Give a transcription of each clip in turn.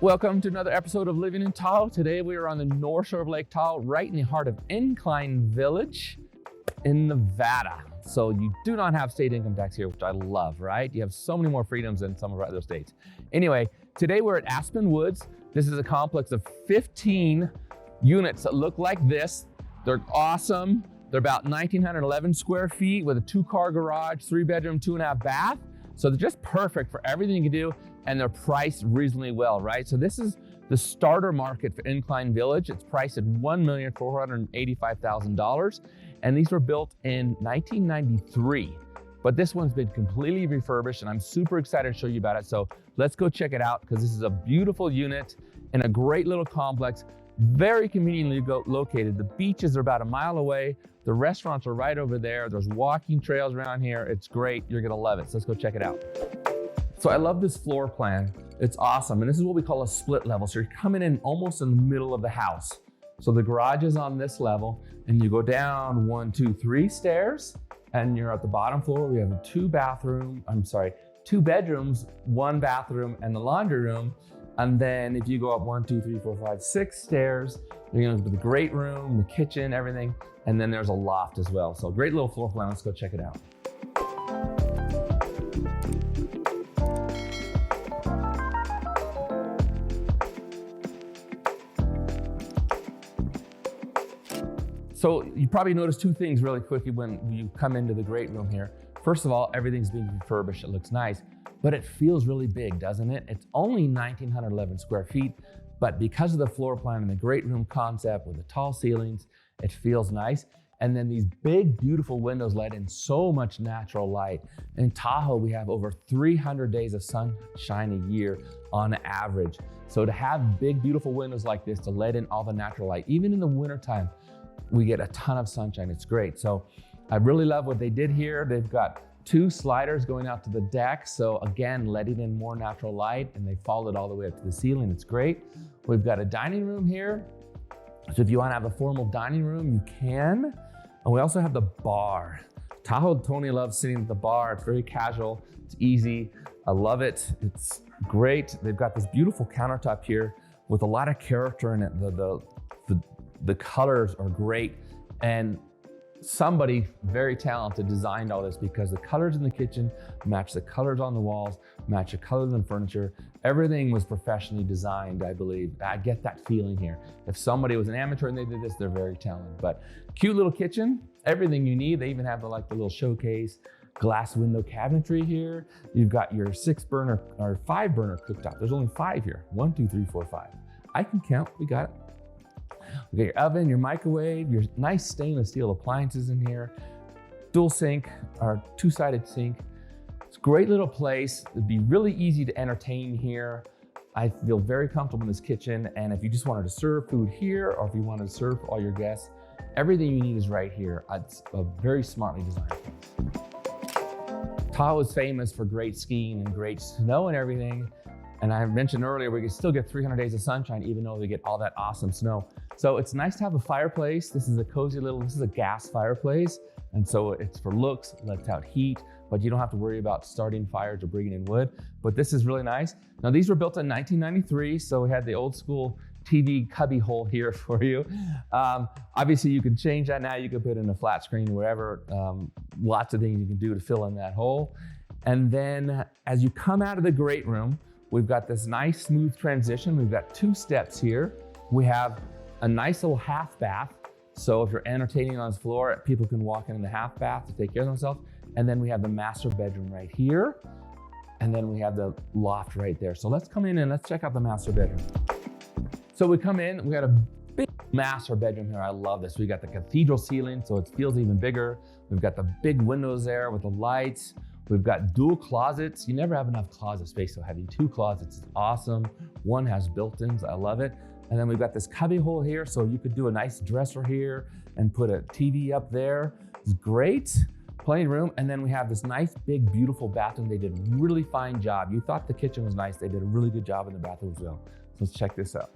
Welcome to another episode of Living in Tahoe. Today we are on the north shore of Lake Tahoe, right in the heart of Incline Village in Nevada. So you do not have state income tax here, which I love, right? You have so many more freedoms than some of our other states. Anyway, today we're at Aspen Woods. This is a complex of 15 units that look like this. They're awesome. They're about 1,911 square feet with a 2-car garage, 3-bedroom, 2.5 bath. So they're just perfect for everything you can do, and they're priced reasonably well, right? So this is the starter market for Incline Village. It's priced at $1,485,000, and these were built in 1993. But this one's been completely refurbished, and I'm super excited to show you about it. So let's go check it out, because this is a beautiful unit in a great little complex, very conveniently located. The beaches are about a mile away. The restaurants are right over there. There's walking trails around here. It's great. You're gonna love it. So let's go check it out. So I love this floor plan. It's awesome. And this is what we call a split level. So you're coming in almost in the middle of the house. So the garage is on this level, and you go down 1, 2, 3 stairs, and you're at the bottom floor. We have a 2 bedrooms, 1 bathroom, and the laundry room. And then if you go up 1, 2, 3, 4, 5, 6 stairs, you're gonna go to the great room, the kitchen, everything. And then there's a loft as well. So great little floor plan. Let's go check it out. So you probably notice 2 things really quickly when you come into the great room here. First of all, everything's being refurbished. It looks nice, but it feels really big, doesn't it? It's only 1,911 square feet, but because of the floor plan and the great room concept with the tall ceilings, it feels nice. And then these big, beautiful windows let in so much natural light. In Tahoe, we have over 300 days of sunshine a year on average. So to have big, beautiful windows like this to let in all the natural light, even in the wintertime, we get a ton of sunshine. It's great. So I really love what they did here. They've got 2 sliders going out to the deck. So again, letting in more natural light, and they followed all the way up to the ceiling. It's great. We've got a dining room here. So if you want to have a formal dining room, you can. And we also have the bar. Tahoe Tony loves sitting at the bar. It's very casual, it's easy. I love it, it's great. They've got this beautiful countertop here with a lot of character in it. The colors are great. And somebody very talented designed all this, because the colors in the kitchen match the colors on the walls, match the colors in the furniture. Everything was professionally designed, I believe. I get that feeling here. If somebody was an amateur and they did this, they're very talented. But cute little kitchen, everything you need. They even have the little showcase, glass window cabinetry here. You've got your 6-burner or 5-burner cooktop. There's only 5 here. 1, 2, 3, 4, 5. I can count, we got it. We got your oven, your microwave, your nice stainless steel appliances in here, dual sink or 2-sided sink. It's a great little place. It'd be really easy to entertain here. I feel very comfortable in this kitchen. And if you just wanted to serve food here, or if you wanted to serve for all your guests, everything you need is right here. It's a very smartly designed place. Tahoe is famous for great skiing and great snow and everything. And I mentioned earlier, we can still get 300 days of sunshine, even though we get all that awesome snow. So it's nice to have a fireplace. This is a cozy this is a gas fireplace. And so it's for looks, lets out heat, but you don't have to worry about starting fires or bringing in wood. But this is really nice. Now these were built in 1993. So we had the old school TV cubby hole here for you. Obviously you can change that now. You can put in a flat screen, wherever. Lots of things you can do to fill in that hole. And then as you come out of the great room, we've got this nice smooth transition. We've got 2 steps here. We have a nice little half bath. So if you're entertaining on this floor, people can walk in the half bath to take care of themselves. And then we have the master bedroom right here. And then we have the loft right there. So let's come in and let's check out the master bedroom. So we come in, we got a big master bedroom here. I love this. We got the cathedral ceiling, so it feels even bigger. We've got the big windows there with the lights. We've got dual closets. You never have enough closet space, so having 2 closets is awesome. 1 has built-ins, I love it. And then we've got this cubby hole here, so you could do a nice dresser here and put a TV up there. It's great, plenty of room. And then we have this nice, big, beautiful bathroom. They did a really fine job. You thought the kitchen was nice. They did a really good job in the bathroom as well. So let's check this out.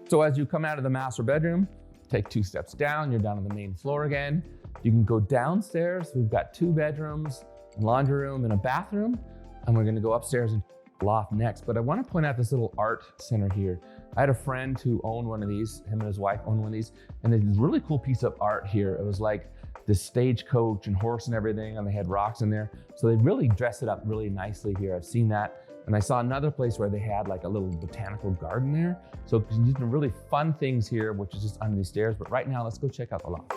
So as you come out of the master bedroom, take 2 steps down, you're down on the main floor again. You can go downstairs. We've got 2 bedrooms, a laundry room, and a bathroom. And we're gonna go upstairs and loft next. But I wanna point out this little art center here. I had a friend who owned one of these, him and his wife owned one of these, and they did this really cool piece of art here. It was like this stagecoach and horse and everything, and they had rocks in there. So they really dressed it up really nicely here. I've seen that. And I saw another place where they had like a little botanical garden there. So you can do really fun these here, which is just under these stairs. But right now, let's go check out the loft.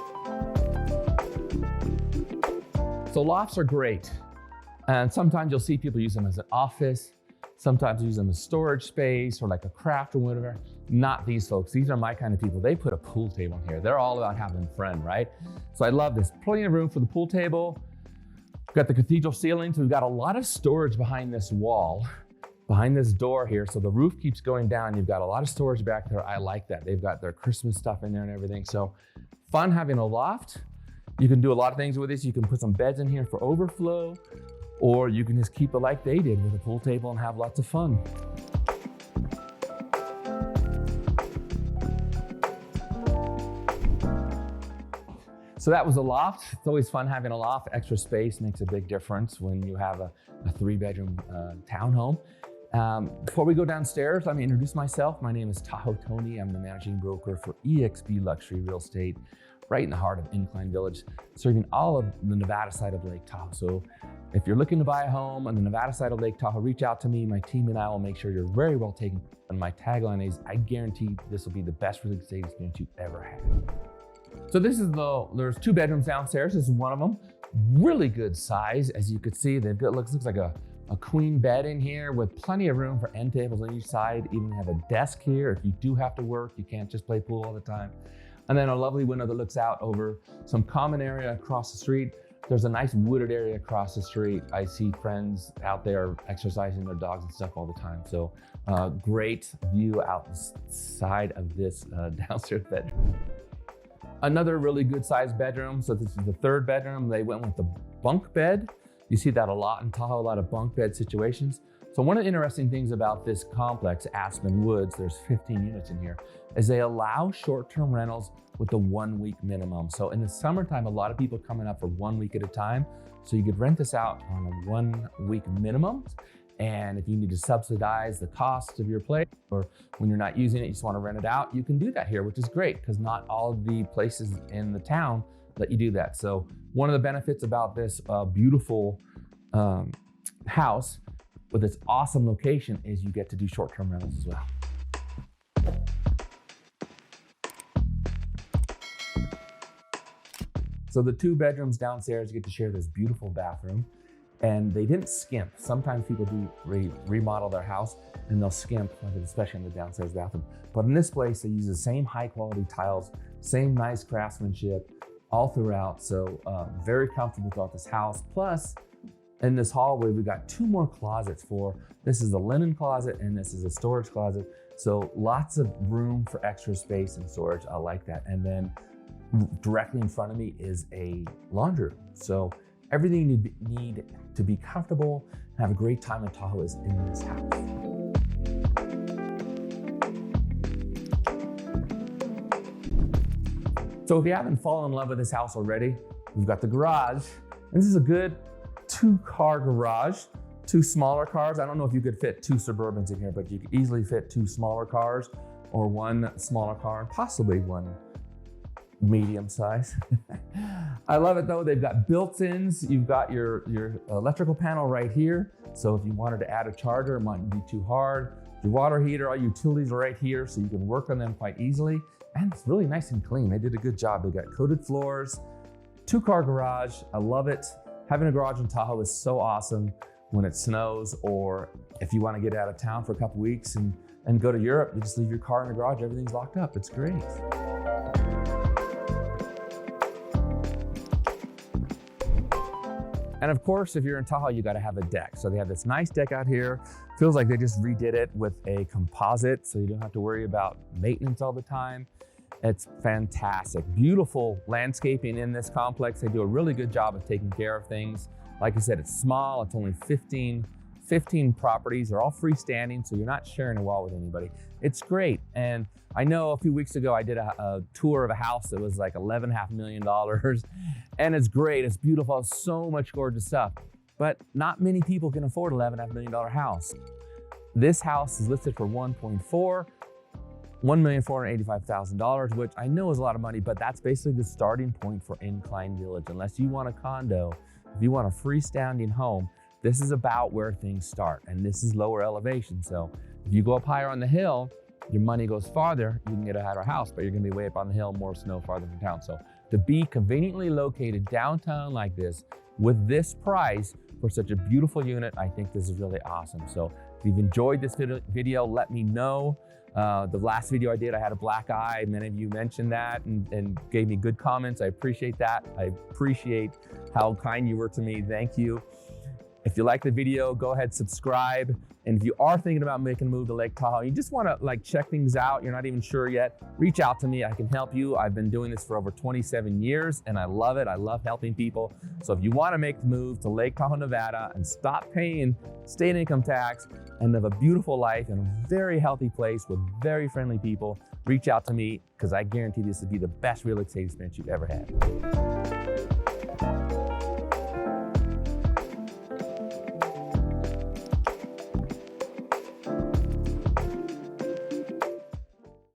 So lofts are great. And sometimes you'll see people use them as an office. Sometimes use them as storage space or like a craft or whatever. Not these folks. These are my kind of people. They put a pool table in here. They're all about having fun, right? So I love this. Plenty of room for the pool table. We've got the cathedral ceiling. So we've got a lot of storage behind this wall, behind this door here. So the roof keeps going down. You've got a lot of storage back there. I like that. They've got their Christmas stuff in there and everything. So fun having a loft. You can do a lot of things with this. You can put some beds in here for overflow, or you can just keep it like they did with a pool table and have lots of fun. So that was a loft. It's always fun having a loft. Extra space makes a big difference when you have a 3-bedroom townhome. Before we go downstairs, let me introduce myself. My name is Tahoe Tony. I'm the managing broker for EXP Luxury Real Estate, right in the heart of Incline Village, serving all of the Nevada side of Lake Tahoe. So if you're looking to buy a home on the Nevada side of Lake Tahoe, reach out to me. My team and I will make sure you're very well taken care of. And my tagline is, I guarantee this will be the best real estate experience you've ever had. So this is there's 2 bedrooms downstairs. This is one of them. Really good size. As you could see, they've got, looks like a queen bed in here with plenty of room for end tables on each side. Even have a desk here. If you do have to work, you can't just play pool all the time. And then a lovely window that looks out over some common area across the street. There's a nice wooded area across the street. I see friends out there exercising their dogs and stuff all the time. So great view outside of this downstairs bedroom. Another really good sized bedroom. So this is the 3rd bedroom. They went with the bunk bed. You see that a lot in Tahoe, a lot of bunk bed situations. So one of the interesting things about this complex, Aspen Woods, there's 15 units in here, is they allow short-term rentals with the 1-week minimum. So in the summertime, a lot of people are coming up for 1 week at a time. So you could rent this out on a 1-week minimum. And if you need to subsidize the cost of your place, or when you're not using it, you just want to rent it out, you can do that here, which is great because not all of the places in the town let you do that. So one of the benefits about this beautiful house with its awesome location is you get to do short-term rentals as well. So the 2 bedrooms downstairs, you get to share this beautiful bathroom. And they didn't skimp. Sometimes people do remodel their house and they'll skimp, especially in the downstairs bathroom. But in this place, they use the same high quality tiles, same nice craftsmanship all throughout. So very comfortable throughout this house. Plus, in this hallway, we've got 2 more closets this is a linen closet and this is a storage closet. So lots of room for extra space and storage. I like that. And then directly in front of me is a laundry room. So everything you need to be comfortable and have a great time in Tahoe is in this house. So if you haven't fallen in love with this house already, we've got the garage. And this is a good 2-car garage, 2 smaller cars. I don't know if you could fit 2 Suburbans in here, but you could easily fit 2 smaller cars or 1 smaller car, and possibly 1 medium size. I love it though. They've got built-ins. You've got your electrical panel right here. So if you wanted to add a charger, it mightn't be too hard. Your water heater, all your utilities are right here, so you can work on them quite easily. And it's really nice and clean. They did a good job. They got coated floors, 2-car garage. I love it. Having a garage in Tahoe is so awesome when it snows, or if you want to get out of town for a couple weeks and go to Europe, you just leave your car in the garage, everything's locked up. It's great. And of course, if you're in Tahoe, you got to have a deck. So they have this nice deck out here. Feels like they just redid it with a composite, so you don't have to worry about maintenance all the time. It's fantastic. Beautiful landscaping in this complex. They do a really good job of taking care of things. Like I said, it's small. It's only 15 15 properties. They're all freestanding, so you're not sharing a wall with anybody. It's great. And I know a few weeks ago I did a tour of a house that was like $11.5 million, and it's great. It's beautiful. So much gorgeous stuff. But not many people can afford $11.5 million house. This house is listed for $1,485,000, which I know is a lot of money, but that's basically the starting point for Incline Village. Unless you want a condo, if you want a freestanding home, this is about where things start, and this is lower elevation. So if you go up higher on the hill, your money goes farther, you can get a higher house, but you're gonna be way up on the hill, more snow farther from town. So to be conveniently located downtown like this, with this price for such a beautiful unit, I think this is really awesome. So if you've enjoyed this video, let me know. The last video I did, I had a black eye. Many of you mentioned that and gave me good comments. I appreciate that. I appreciate how kind you were to me. Thank you. If you like the video, go ahead, subscribe. And if you are thinking about making a move to Lake Tahoe, you just want to like check things out, you're not even sure yet, reach out to me. I can help you. I've been doing this for over 27 years and I love it. I love helping people. So if you want to make the move to Lake Tahoe, Nevada and stop paying state income tax and live a beautiful life in a very healthy place with very friendly people, reach out to me because I guarantee this will be the best real estate experience you've ever had.